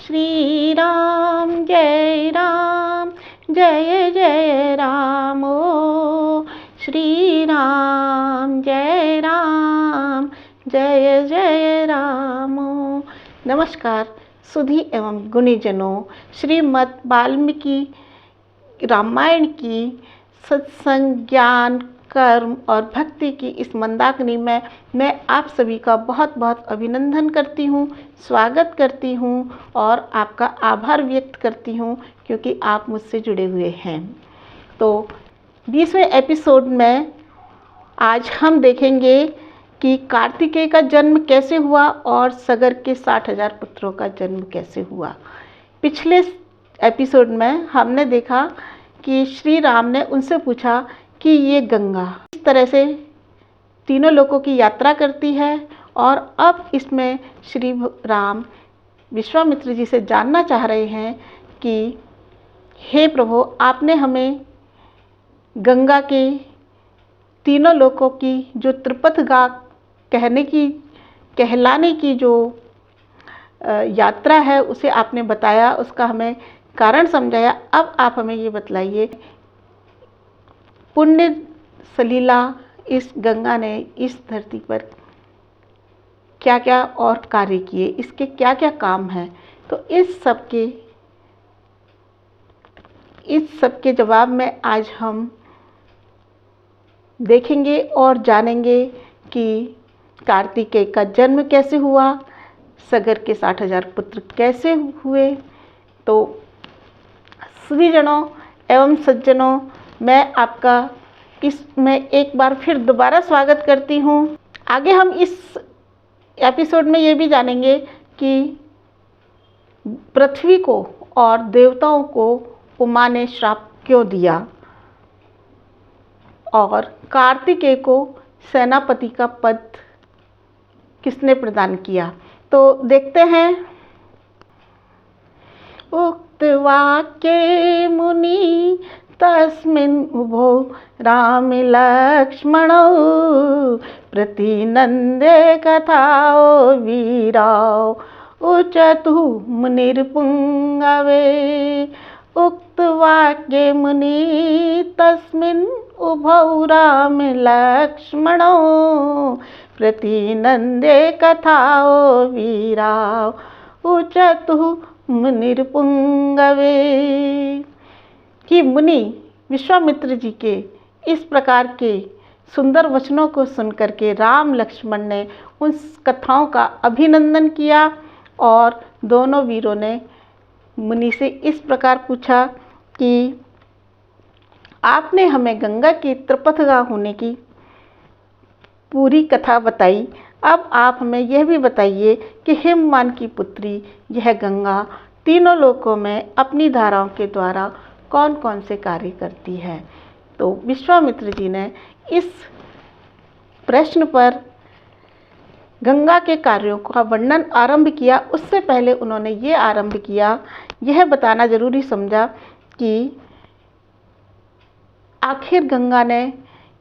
श्री राम जय राम जय जय राम ओ श्री राम जय राम जय जय राम ओ। नमस्कार सुधी एवं गुणीजनों, श्रीमद् वाल्मीकि रामायण की सत्संग, ज्ञान, कर्म और भक्ति की इस मंदाकिनी में मैं आप सभी का बहुत बहुत अभिनंदन करती हूँ, स्वागत करती हूँ और आपका आभार व्यक्त करती हूँ क्योंकि आप मुझसे जुड़े हुए हैं। तो 20वें एपिसोड में आज हम देखेंगे कि कार्तिकेय का जन्म कैसे हुआ और सगर के 60,000 पुत्रों का जन्म कैसे हुआ। पिछले एपिसोड में हमने देखा कि श्री राम ने उनसे पूछा कि ये गंगा इस तरह से तीनों लोकों की यात्रा करती है और अब इसमें श्री राम विश्वामित्र जी से जानना चाह रहे हैं कि हे प्रभु, आपने हमें गंगा के तीनों लोकों की जो त्रिपथगा कहलाने की जो यात्रा है उसे आपने बताया, उसका हमें कारण समझाया। अब आप हमें ये बतलाइए, पुण्य सलीला इस गंगा ने इस धरती पर क्या क्या और कार्य किए, इसके क्या क्या काम हैं। तो इस सब के जवाब में आज हम देखेंगे और जानेंगे कि कार्तिकेय का जन्म कैसे हुआ, सगर के 60,000 पुत्र कैसे हुए। तो श्रीजनों एवं सज्जनों, मैं आपका इसमें एक बार फिर दोबारा स्वागत करती हूँ। आगे हम इस एपिसोड में ये भी जानेंगे कि पृथ्वी को और देवताओं को उमा ने श्राप क्यों दिया और कार्तिकेय को सेनापति का पद किसने प्रदान किया। तो देखते हैं। उक्तवाक्ये मुनि तस्मिन् उभौ राम लक्ष्मणौ प्रतिनंदे कथाओ वीराओ उचतु मुनिर्पुंगवे। उक्तवाक्ये मुनि तस्मिन् उभौ राम लक्ष्मणौ प्रतिनंदे कथाओ वीराओ उचतु मुनिर्पुंगवे। कि मुनि विश्वामित्र जी के इस प्रकार के सुंदर वचनों को सुनकर के राम लक्ष्मण ने उन कथाओं का अभिनंदन किया और दोनों वीरों ने मुनि से इस प्रकार पूछा कि आपने हमें गंगा की त्रिपथगा होने की पूरी कथा बताई, अब आप हमें यह भी बताइए कि हिमवान की पुत्री यह गंगा तीनों लोकों में अपनी धाराओं के द्वारा कौन कौन से कार्य करती है। तो विश्वामित्र जी ने इस प्रश्न पर गंगा के कार्यों का वर्णन आरंभ किया। उससे पहले उन्होंने ये आरंभ किया, यह बताना जरूरी समझा कि आखिर गंगा ने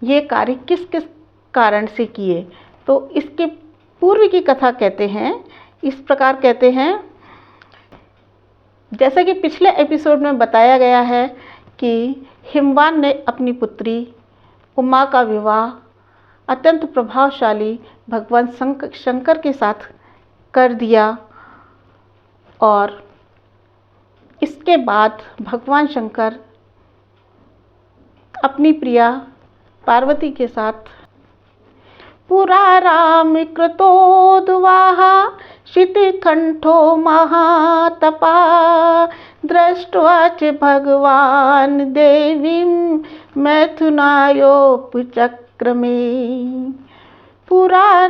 ये कार्य किस किस कारण से किए। तो इसके पूर्व की कथा कहते हैं, इस प्रकार कहते हैं, जैसा कि पिछले एपिसोड में बताया गया है कि हिमवान ने अपनी पुत्री उमा का विवाह अत्यंत प्रभावशाली भगवान शंकर के साथ कर दिया और इसके बाद भगवान शंकर अपनी प्रिया पार्वती के साथ पुरा राम कृतोद्वाह शितिकंठो महातपा दृष्ट्वा च भगवान देवीं मैथुनायोपचक्रमे। पुरा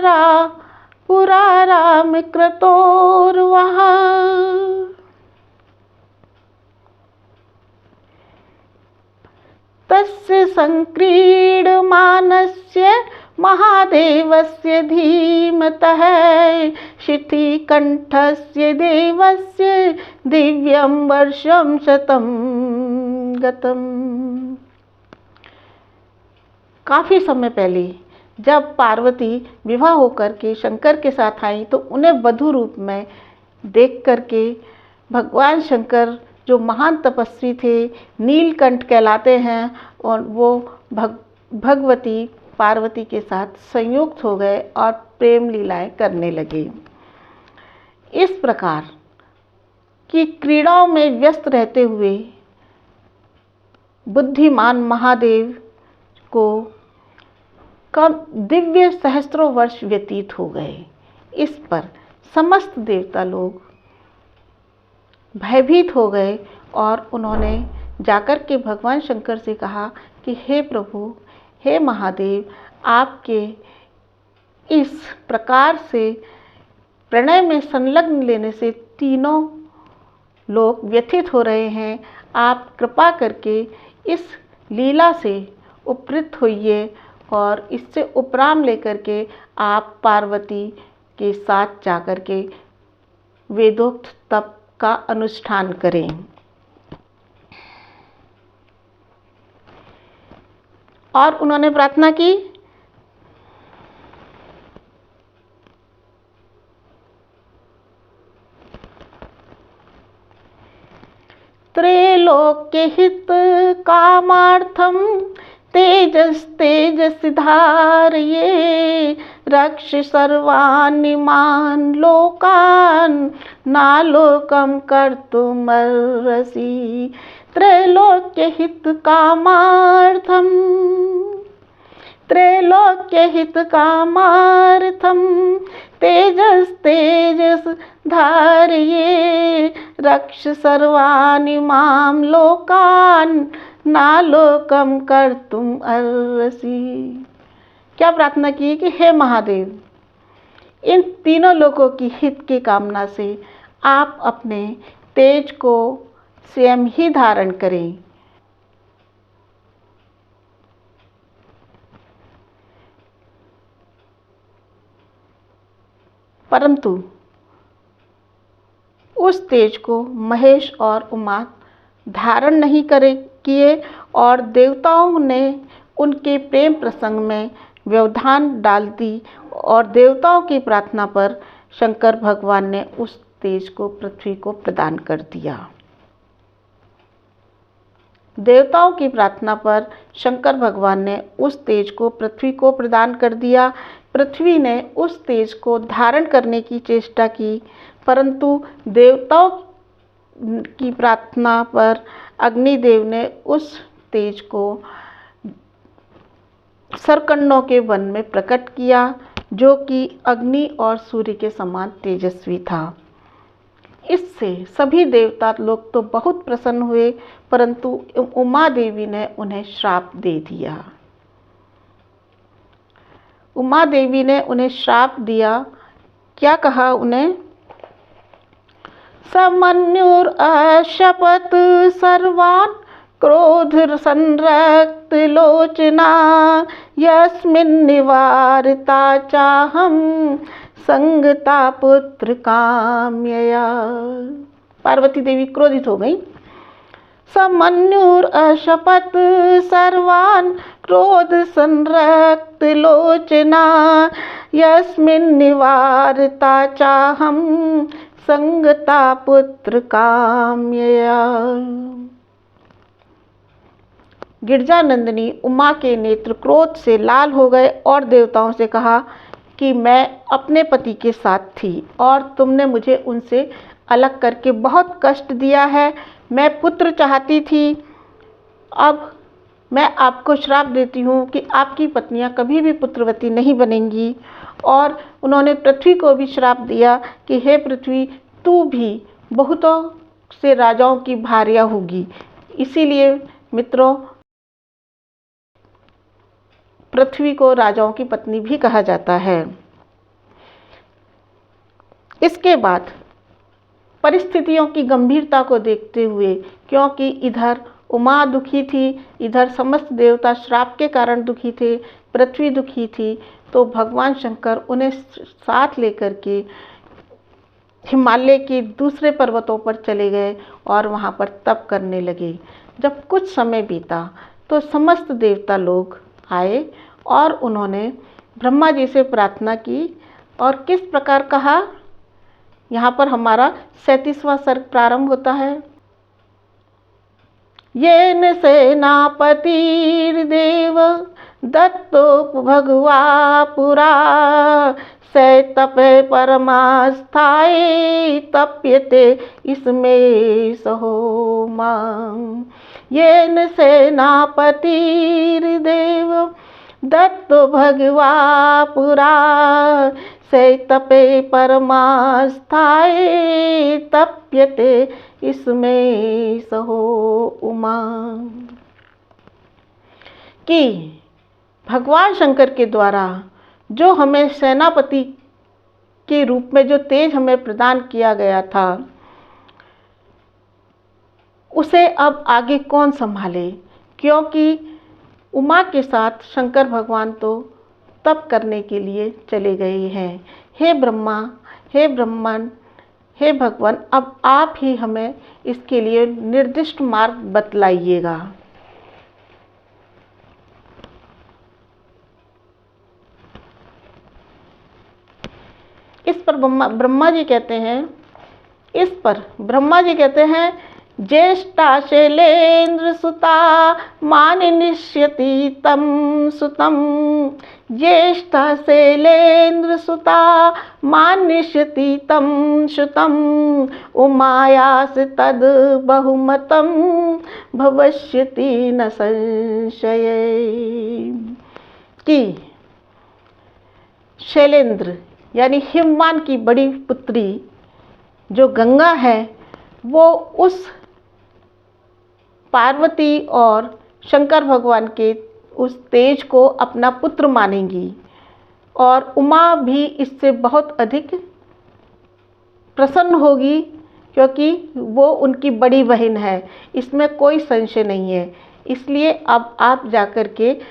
राम कृतोर्वः तस्य संक्रीडमानस्य महादेवस्य धीमतः शितिकंठस्य देवस्य दिव्यं वर्षं शतं गतम्। काफ़ी समय पहले जब पार्वती विवाह होकर के शंकर के साथ आई तो उन्हें वधू रूप में देख करके भगवान शंकर जो महान तपस्वी थे, नीलकंठ कहलाते हैं, और वो भगवती पार्वती के साथ संयुक्त हो गए और प्रेम लीलाएं करने लगे। इस प्रकार की क्रीड़ाओं में व्यस्त रहते हुए बुद्धिमान महादेव को कम दिव्य सहस्त्रों वर्ष व्यतीत हो गए। इस पर समस्त देवता लोग भयभीत हो गए और उन्होंने जाकर के भगवान शंकर से कहा कि हे प्रभु, हे महादेव, आपके इस प्रकार से प्रणय में संलग्न लेने से तीनों लोग व्यथित हो रहे हैं। आप कृपा करके इस लीला से उपकृत होइए और इससे उपराम लेकर के आप पार्वती के साथ जाकर के वेदोक्त तप का अनुष्ठान करें। और उन्होंने प्रार्थना की, त्रैलोक्य हित कामार्थम तेजस तेजस धारये, रक्ष सर्वानिमान लोकान नालोकम कर्तुमर्हसि। त्रैलोक्य हित कामार्थम, त्रैलोक्य हित कामार्थम तेजस तेजस धारये, रक्ष सर्वानिमां लोकान नालोकम कर्तुम अर्हसि। क्या प्रार्थना की कि हे महादेव, इन तीनों लोगों की हित की कामना से आप अपने तेज को स्वयं ही धारण करें। परंतु उस तेज को महेश और उमा धारण नहीं किए और देवताओं ने उनके प्रेम प्रसंग में व्यवधान डाल दी और देवताओं की प्रार्थना पर शंकर भगवान ने उस तेज को पृथ्वी को प्रदान कर दिया। देवताओं की प्रार्थना पर शंकर भगवान ने उस तेज को पृथ्वी को प्रदान कर दिया। पृथ्वी ने उस तेज को धारण करने की चेष्टा की, परंतु देवताओं की प्रार्थना पर अग्निदेव ने उस तेज को सरकंडों के वन में प्रकट किया, जो कि अग्नि और सूर्य के समान तेजस्वी था। इससे सभी देवता लोग तो बहुत प्रसन्न हुए, परंतु उमा देवी ने उन्हें श्राप दे दिया। उमा देवी ने उन्हें श्राप दिया। क्या कहा उन्हें? समन्युर अशपत सर्वान् क्रोध संरक्त लोचना, यस्मिन् निवारिता चाहम संगता पुत्र काम्यया। पार्वती देवी क्रोधित हो गई। समन्युर अशपत सर्वान् क्रोध संरक्त लोचना, यस्मिन् निवारिता चाहम संगता पुत्र काम्यया। गिरजानंदिनी उमा के नेत्र क्रोध से लाल हो गए और देवताओं से कहा कि मैं अपने पति के साथ थी और तुमने मुझे उनसे अलग करके बहुत कष्ट दिया है। मैं पुत्र चाहती थी। अब मैं आपको श्राप देती हूँ कि आपकी पत्नियाँ कभी भी पुत्रवती नहीं बनेंगी। और उन्होंने पृथ्वी को भी श्राप दिया कि हे पृथ्वी, तू भी बहुतों से राजाओं की भार्या होगी। इसीलिए मित्रों, पृथ्वी को राजाओं की पत्नी भी कहा जाता है। इसके बाद परिस्थितियों की गंभीरता को देखते हुए, क्योंकि इधर उमा दुखी थी, इधर समस्त देवता श्राप के कारण दुखी थे, पृथ्वी दुखी थी, तो भगवान शंकर उन्हें साथ लेकर के हिमालय के दूसरे पर्वतों पर चले गए और वहाँ पर तप करने लगे। जब कुछ समय बीता तो समस्त देवता लोग आए और उन्होंने ब्रह्मा जी से प्रार्थना की और किस प्रकार कहा यहाँ पर हमारा 37वां सर्ग प्रारंभ होता है। येन सेनापतिर्देव दत्तो भगवा पुरा सैतपे परमास्थाय तप्यते इसमें सहोमा। येन सेनापतिर्देव दत्तो भगवा पुरा सैतपे परमास्थाय तप्यते इसमें सहो उमा। कि भगवान शंकर के द्वारा जो हमें सेनापति के रूप में जो तेज हमें प्रदान किया गया था, उसे अब आगे कौन संभाले, क्योंकि उमा के साथ शंकर भगवान तो तप करने के लिए चले गए हैं। हे ब्रह्मा, हे ब्रह्मन, हे भगवान, अब आप ही हमें इसके लिए निर्दिष्ट मार्ग बतलाइएगा। इस पर ब्रह्मा जी कहते हैं, ज्येष्ठा शैलेन्द्र सुता मानिष्यति तम सुतम। ज्येष्ठा शैलेन्द्र सुता मानिष्यति तम सुतम। उमायास तद बहुमतम भविष्यति न संशय। कि शैलेंद्र यानी हिमवान की बड़ी पुत्री जो गंगा है, वो उस पार्वती और शंकर भगवान के उस तेज को अपना पुत्र मानेंगी, और उमा भी इससे बहुत अधिक प्रसन्न होगी, क्योंकि वो उनकी बड़ी बहन है, इसमें कोई संशय नहीं है। इसलिए अब आप जाकर के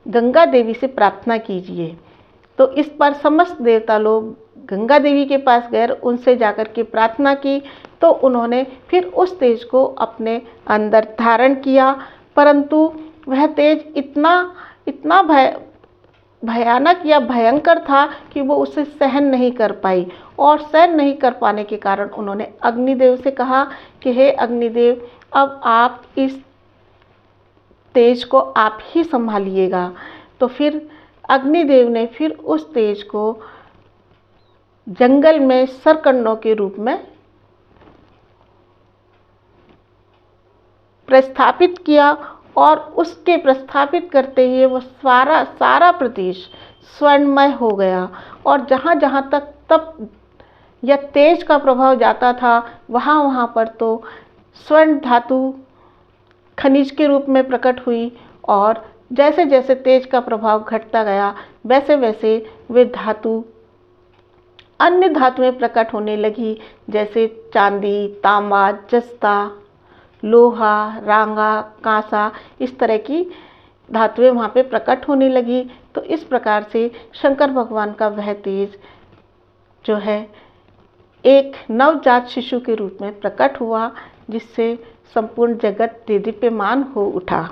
गंगा देवी से प्रार्थना कीजिए। तो इस पर समस्त देवता लोग गंगा देवी के पास गए, उनसे जाकर के प्रार्थना की, तो उन्होंने फिर उस तेज को अपने अंदर धारण किया। परंतु वह तेज इतना भयानक या भयंकर था कि वो उसे सहन नहीं कर पाई, और सहन नहीं कर पाने के कारण उन्होंने अग्निदेव से कहा कि हे अग्निदेव, अब आप इस तेज को आप ही संभालिएगा। तो फिर अग्निदेव ने फिर उस तेज को जंगल में सरकंडों के रूप में प्रस्थापित किया, और उसके प्रस्थापित करते ही वो सारा प्रदेश स्वर्णमय हो गया। और जहाँ जहाँ तक तप या तेज का प्रभाव जाता था, वहाँ पर तो स्वर्ण धातु खनिज के रूप में प्रकट हुई, और जैसे जैसे तेज का प्रभाव घटता गया, वैसे वैसे वे धातु अन्य धातुएं प्रकट होने लगी, जैसे चांदी, तांबा, जस्ता, लोहा, रांगा, कांसा, इस तरह की धातुएं वहाँ पे प्रकट होने लगी। तो इस प्रकार से शंकर भगवान का वह तेज जो है एक नवजात शिशु के रूप में प्रकट हुआ, जिससे संपूर्ण जगत दीप्यमान हो उठा।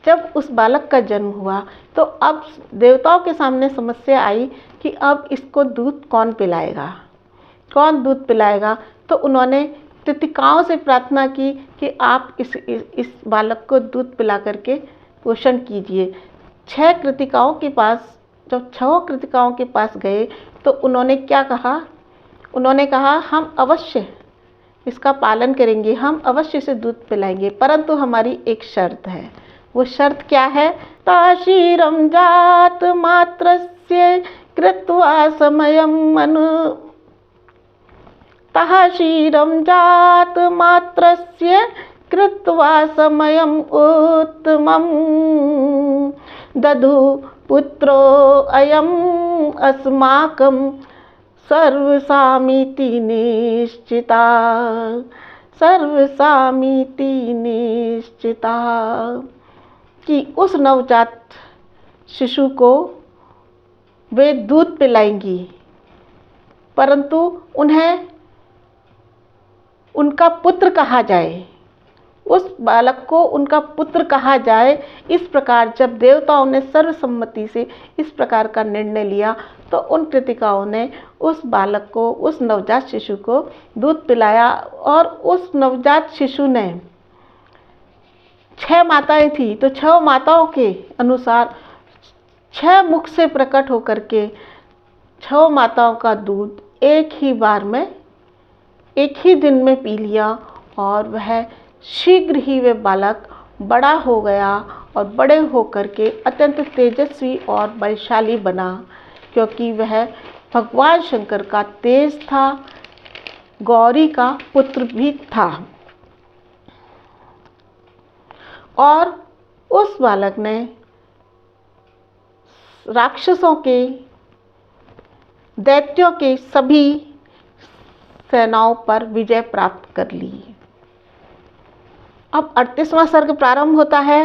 जब उस बालक का जन्म हुआ, तो अब देवताओं के सामने समस्या आई कि अब इसको दूध कौन पिलाएगा, कौन दूध पिलाएगा। तो उन्होंने कृतिकाओं से प्रार्थना की कि आप इस बालक को दूध पिला करके पोषण कीजिए। 6 कृतिकाओं के पास, जब 6 कृतिकाओं के पास गए, तो उन्होंने क्या कहा, उन्होंने कहा हम अवश्य इसका पालन करेंगे, हम अवश्य से दूध पिलाएंगे, परंतु हमारी एक शर्त है। वो शर्त क्या है, ताशीरम जात मात्रस्य कृत्वा समयम मनु। ताशीरम जात मात्रस्य कृत्वा समयम उत्तमम दधु पुत्रो अयम अस्माकं सर्वसामीति निश्चिता, सर्वसामीति निश्चिता। कि उस नवजात शिशु को वे दूध पिलाएंगी, परंतु उन्हें उनका पुत्र कहा जाए, उस बालक को उनका पुत्र कहा जाए। इस प्रकार जब देवताओं ने सर्वसम्मति से इस प्रकार का निर्णय लिया, तो उन कृतिकाओं ने उस बालक को, उस नवजात शिशु को दूध पिलाया और उस नवजात शिशु ने 6 माताएं थी, तो 6 माताओं के अनुसार 6 मुख से प्रकट होकर के 6 माताओं का दूध एक ही बार में, एक ही दिन में पी लिया और वह शीघ्र ही वे बालक बड़ा हो गया और बड़े होकर के अत्यंत तेजस्वी और बलशाली बना, क्योंकि वह भगवान शंकर का तेज था, गौरी का पुत्र भी था। और उस बालक ने राक्षसों के, दैत्यों के सभी सेनाओं पर विजय प्राप्त कर ली। अब 38वां सर्ग प्रारंभ होता है।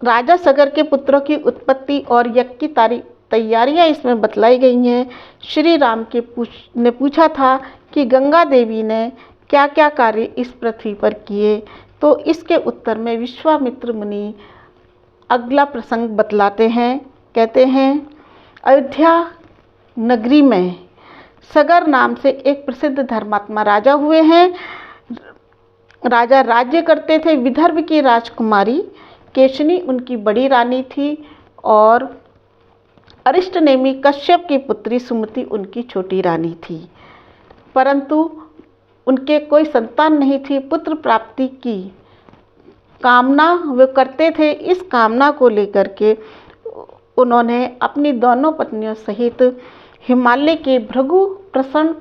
राजा सगर के पुत्रों की उत्पत्ति और यज्ञ की तैयारियां इसमें बतलाई गई हैं। श्री राम ने पूछा था कि गंगा देवी ने क्या क्या कार्य इस पृथ्वी पर किए, तो इसके उत्तर में विश्वामित्र मुनि अगला प्रसंग बतलाते हैं। कहते हैं, अयोध्या नगरी में सगर नाम से एक प्रसिद्ध धर्मात्मा राजा हुए हैं। राजा राज्य करते थे। विदर्भ की राजकुमारी केशनी उनकी बड़ी रानी थी और अरिष्टनेमी कश्यप की पुत्री सुमति उनकी छोटी रानी थी, परंतु उनके कोई संतान नहीं थी। पुत्र प्राप्ति की कामना वे करते थे। इस कामना को लेकर के उन्होंने अपनी दोनों पत्नियों सहित हिमालय के भृगु प्रसन्न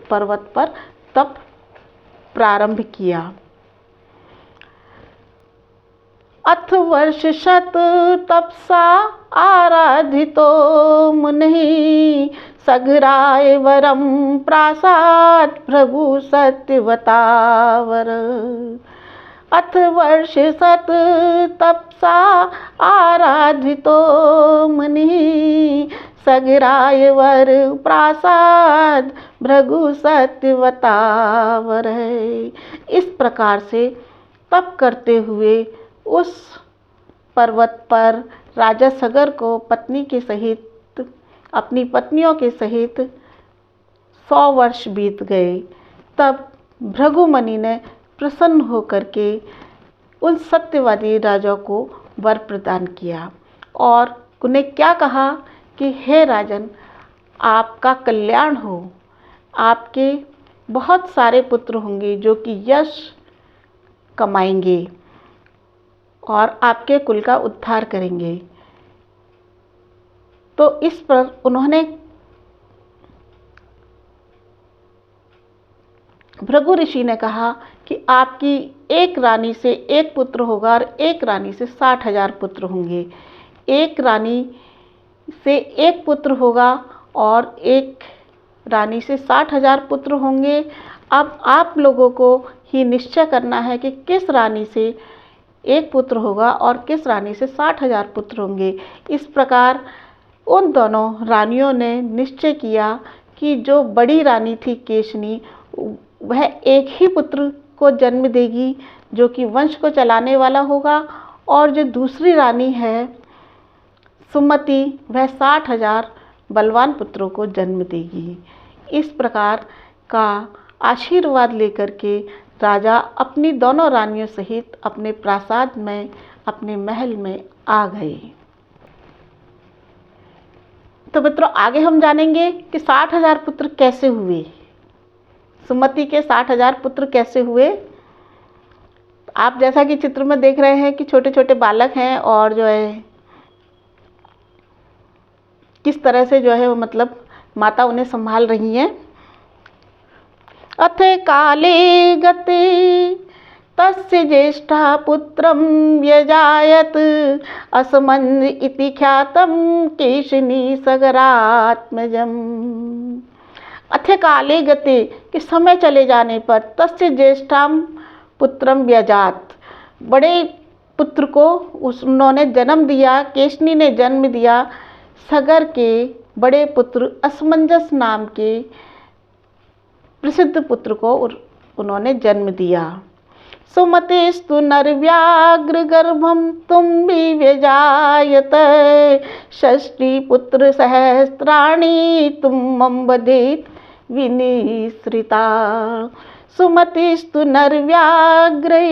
पर्वत पर तप प्रारंभ किया। अथ वर्ष शत तपसा आराधितो मुनि, सघराय वरम प्रासाद भृगु सत्यवतावर। अथ वर्ष शत तपसा आराधितो मुनि, सघराय वर प्रासाद भृगु सत्यवतावर। इस प्रकार से तप करते हुए उस पर्वत पर राजा सगर को पत्नी के सहित, अपनी पत्नियों के सहित 100 वर्ष बीत गए। तब भृगुमुनि ने प्रसन्न होकर के उन सत्यवादी राजा को वर प्रदान किया और उन्हें क्या कहा कि हे राजन, आपका कल्याण हो, आपके बहुत सारे पुत्र होंगे जो कि यश कमाएंगे और आपके कुल का उद्धार करेंगे। तो इस पर उन्होंने भृगु ऋषि ने कहा कि आपकी एक रानी से एक पुत्र होगा और एक रानी से 60,000 पुत्र होंगे। एक रानी से एक पुत्र होगा और एक रानी से 60,000 पुत्र होंगे। अब आप लोगों को ही निश्चय करना है कि किस रानी से एक पुत्र होगा और किस रानी से 60,000 पुत्र होंगे। इस प्रकार उन दोनों रानियों ने निश्चय किया कि जो बड़ी रानी थी केशनी, वह एक ही पुत्र को जन्म देगी जो कि वंश को चलाने वाला होगा, और जो दूसरी रानी है सुमति, वह 60,000 बलवान पुत्रों को जन्म देगी। इस प्रकार का आशीर्वाद लेकर के राजा अपनी दोनों रानियों सहित अपने प्रासाद में, अपने महल में आ गए। तो मित्रों, आगे हम जानेंगे कि 60,000 पुत्र कैसे हुए, सुमति के 60,000 पुत्र कैसे हुए। आप जैसा कि चित्र में देख रहे हैं कि छोटे छोटे बालक हैं और जो है किस तरह से जो है वो मतलब माता उन्हें संभाल रही हैं। अथ काले गते तस्य ज्येष्ठा पुत्रं व्यजायत, असमंद इति ख्यातम केशिनी सगरात्मजम। अथ काले गते, कि समय चले जाने पर, तस्य ज्येष्ठाम पुत्रम व्यजात, बड़े पुत्र को उन्होंने जन्म दिया, केशनी ने जन्म दिया। सगर के बड़े पुत्र असमंजस नाम के प्रसिद्ध पुत्र को उन्होंने जन्म दिया। सुमतिस्तु नरव्याघ्र गर्भं तुम्बि व्यजायत षष्टिपुत्र सहस्राणि तुमं वदेत् विनिसृता। सुमतिस्तु नरव्याघ्रै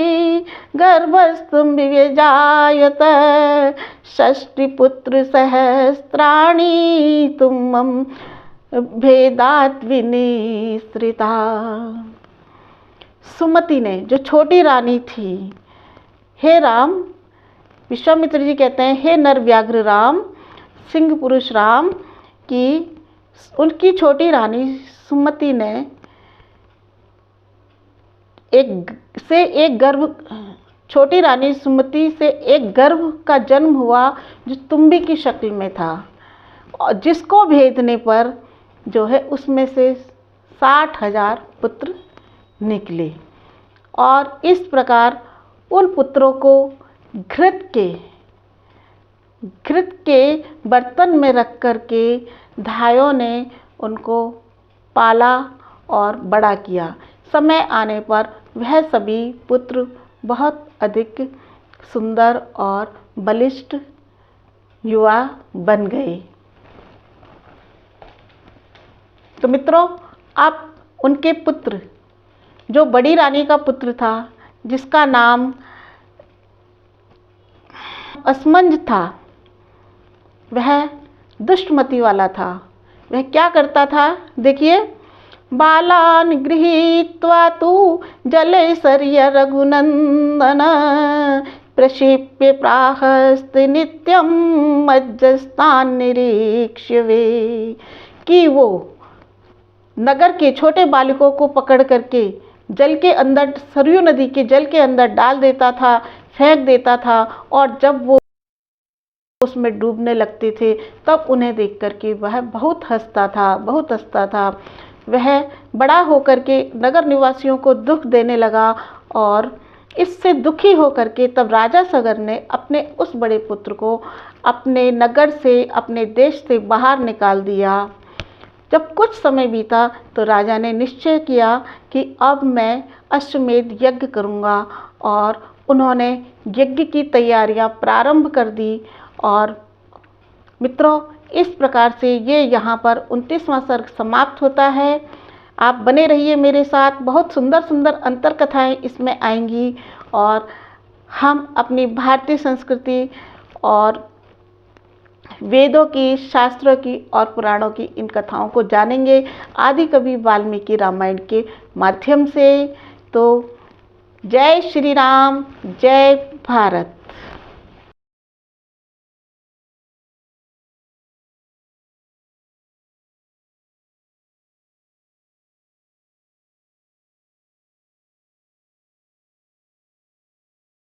गर्भस्तुम्बि व्यजायत षष्टिपुत्र सहस्राणि तुमं भेदात् विनिसृता। सुमति ने, जो छोटी रानी थी, हे राम, विश्वामित्र जी कहते हैं, हे नरव्याघ्र राम, सिंह पुरुष राम, कि उनकी छोटी रानी सुमति ने छोटी रानी सुमति से एक गर्भ का जन्म हुआ जो तुम्बी की शक्ल में था, और जिसको भेदने पर जो है उसमें से 60,000 पुत्र निकले। और इस प्रकार उन पुत्रों को घृत के बर्तन में रख कर के धायों ने उनको पाला और बड़ा किया। समय आने पर वह सभी पुत्र बहुत अधिक सुंदर और बलिष्ठ युवा बन गए। तो मित्रों, आप उनके पुत्र, जो बड़ी रानी का पुत्र था जिसका नाम असमंज था, वह दुष्टमति वाला था। वह क्या करता था, देखिए, बालान गृहीत्वा तु जलैर्सर्य रघुनंदन प्रक्षिप्य प्राहस्ते नित्यं मज्जस्तान् निरीक्ष्य वे। कि वो नगर के छोटे बालकों को पकड़ करके जल के अंदर, सरयू नदी के जल के अंदर डाल देता था, फेंक देता था, और जब वो उसमें डूबने लगते थे तब उन्हें देख करके वह बहुत हंसता था। वह बड़ा होकर के नगर निवासियों को दुख देने लगा, और इससे दुखी होकर के तब राजा सगर ने अपने उस बड़े पुत्र को अपने नगर से, अपने देश से बाहर निकाल दिया। जब कुछ समय बीता तो राजा ने निश्चय किया कि अब मैं अश्वमेध यज्ञ करूँगा, और उन्होंने यज्ञ की तैयारियां प्रारंभ कर दी। और मित्रों, इस प्रकार से ये यहाँ पर 29वां सर्ग समाप्त होता है। आप बने रहिए मेरे साथ, बहुत सुंदर सुंदर अंतर कथाएँ इसमें आएंगी, और हम अपनी भारतीय संस्कृति और वेदों की, शास्त्रों की और पुराणों की इन कथाओं को जानेंगे आदि कवि वाल्मीकि रामायण के माध्यम से। तो जय श्री राम, जय भारत।